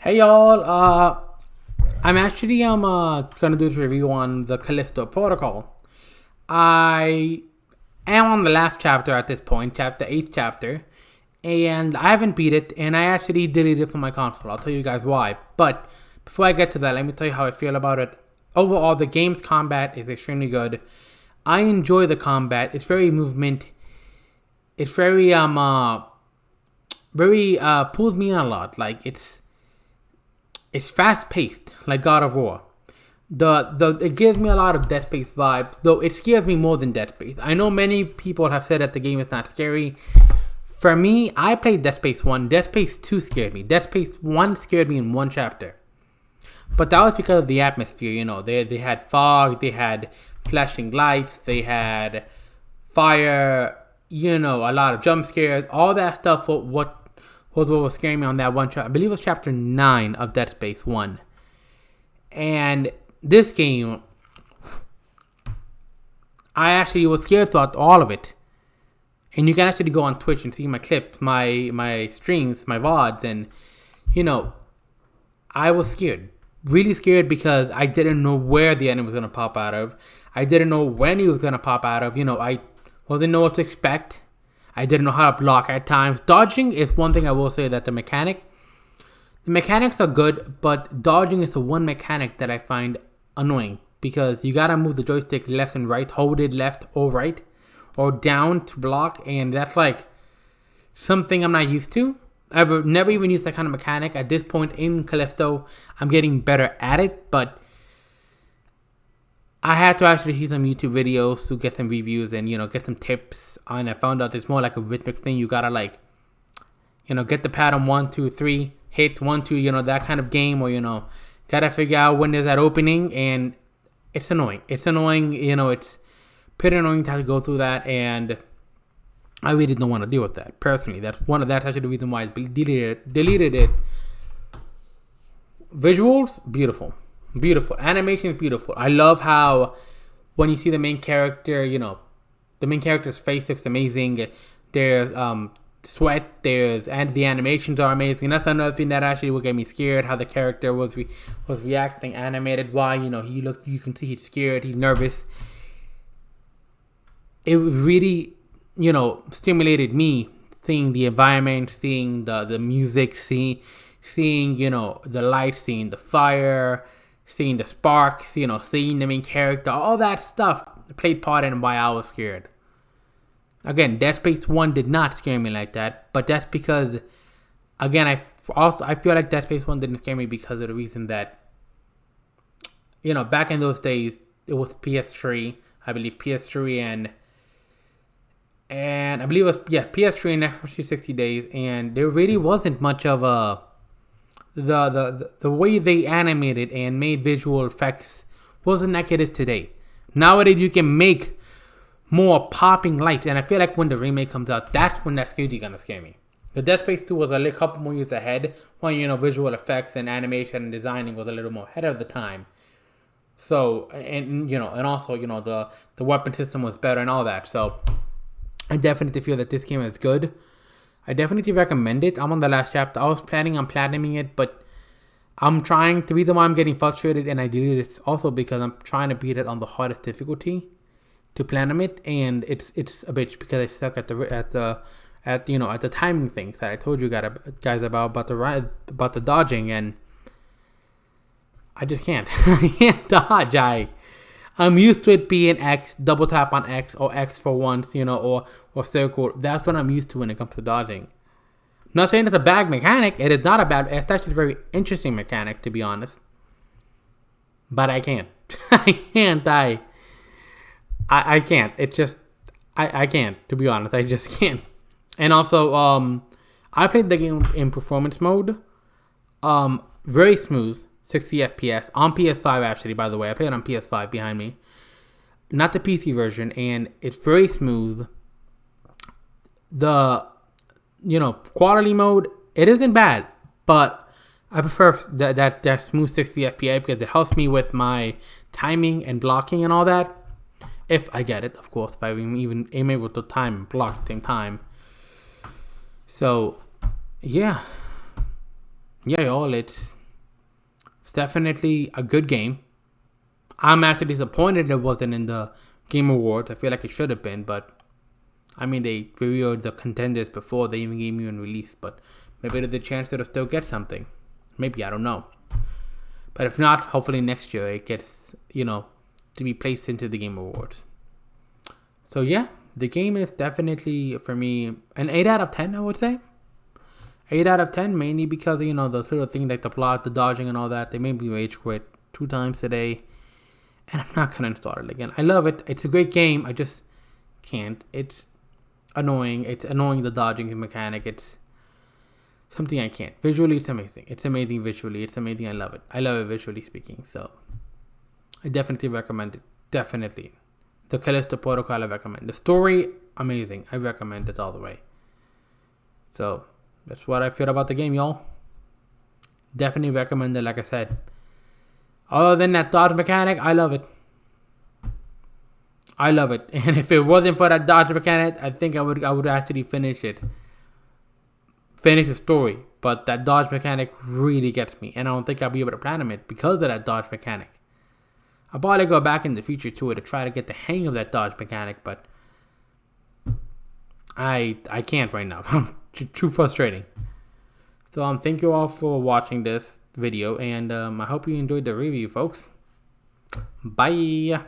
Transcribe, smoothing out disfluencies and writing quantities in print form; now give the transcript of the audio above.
Hey y'all, I'm actually gonna do this review on the Callisto Protocol. I am on the last chapter at this point, chapter 8th chapter, and I haven't beat it, and I actually deleted it from my console. I'll tell you guys why. But before I get to that, let me tell you how I feel about it. Overall, the game's combat is extremely good. I enjoy the combat. It's very movement. It's very pulls me in a lot. Like it's fast paced, like God of War. It gives me a lot of Dead Space vibes, though it scares me more than Dead Space. I know many people have said that the game is not scary. For me, I played Dead Space 1. Dead Space 2 scared me. Dead Space 1 scared me in one chapter. But that was because of the atmosphere, They had fog, they had flashing lights, they had fire, a lot of jump scares. All that stuff was what was scaring me on that one chapter. I believe it was chapter 9 of Dead Space 1. And this game, I actually was scared throughout all of it. And you can actually go on Twitch and see my clips, my streams, my VODs, and, I was scared. Really scared because I didn't know where the enemy was going to pop out of. I didn't know when he was going to pop out of. I wasn't know what to expect. I didn't know how to block at times. Dodging is one thing I will say that the mechanics are good, but dodging is the one mechanic that I find annoying because you gotta move the joystick left and right, hold it left or right or down to block, and that's like something I'm not used to. I've never even used that kind of mechanic. At this point in Callisto, I'm getting better at it, but I had to actually see some YouTube videos to get some reviews and, get some tips. And I found out it's more like a rhythmic thing. You gotta get the pattern 1, 2, 3, hit 1, 2, that kind of game where, gotta figure out when there's that opening, and it's annoying. It's annoying, it's pretty annoying to have to go through that, and I really don't want to deal with that personally. That's actually the reason why I deleted it. Visuals, beautiful. Beautiful. Animation is beautiful. I love how when you see the main character, the main character's face looks amazing. There's sweat. And the animations are amazing. That's another thing that actually would get me scared. How the character was reacting, animated. Why you can see he's scared. He's nervous. It really stimulated me, seeing the environment, seeing the music, seeing the lights, seeing the fire, seeing the sparks, seeing the main character, all that stuff played part in why I was scared. Again, Dead Space 1 did not scare me like that, but that's because, again, I feel like Dead Space 1 didn't scare me because of the reason that, back in those days, it was PS3, I believe PS3 and I believe it was, PS3 and Xbox 360 days, and there really wasn't much of a, the way they animated and made visual effects wasn't like it is today. Nowadays, you can make more popping lights, and I feel like when the remake comes out, that's when that security gonna scare me. The Dead Space 2 was a couple more years ahead, when visual effects and animation and designing was a little more ahead of the time. So and also the weapon system was better and all that. So I definitely feel that this game is good. I definitely recommend it. I'm on the last chapter. I was planning on platinuming it, but I'm trying. The reason why I'm getting frustrated and I deleted it also because I'm trying to beat it on the hardest difficulty to platinum it, and it's a bitch because I suck at the timing things that I told you guys about the dodging, and I just can't. I can't dodge. I'm used to it being X, double tap on X, or X for once, or circle. That's what I'm used to when it comes to dodging. I'm not saying it's a bad mechanic. It is not a bad. It's actually a very interesting mechanic, to be honest. But I can't. I can't. I can't. It's just I can't. To be honest, I just can't. And also, I played the game in performance mode. Very smooth. 60 FPS on PS5 actually, by the way. I play it on PS5 behind me. Not the PC version, and it's very smooth. The quality mode, it isn't bad, but I prefer that smooth 60 FPS because it helps me with my timing and blocking and all that. If I get it, of course, if I even am able to time and block at the same time. So, yeah. yeah, y'all, it's definitely a good game. I'm actually disappointed it wasn't in the Game Awards. I feel like it should have been, but I mean, they revealed the contenders before they even gave me a release, but maybe there's a chance that it'll still get something. Maybe, I don't know. But if not, hopefully next year it gets, to be placed into the Game Awards. So yeah, the game is definitely, for me, an 8 out of 10, I would say. 8 out of 10, mainly because, the little things like the plot, the dodging and all that, they made me rage quit 2 times today. And I'm not going to install it again. I love it. It's a great game. I just can't. It's annoying. It's annoying, the dodging mechanic. It's something I can't. Visually, it's amazing. It's amazing visually. It's amazing. I love it. I love it visually speaking. So I definitely recommend it. Definitely. The Callisto Protocol, I recommend. The story, amazing. I recommend it all the way. So that's what I feel about the game, y'all. Definitely recommend it, like I said. Other than that dodge mechanic, I love it. I love it. And if it wasn't for that dodge mechanic, I think I would actually finish it. Finish the story. But that dodge mechanic really gets me. And I don't think I'll be able to platinum it because of that dodge mechanic. I'll probably go back in the future to it to try to get the hang of that dodge mechanic, but I can't right now. Too frustrating. So thank you all for watching this video, and I hope you enjoyed the review, folks. Bye.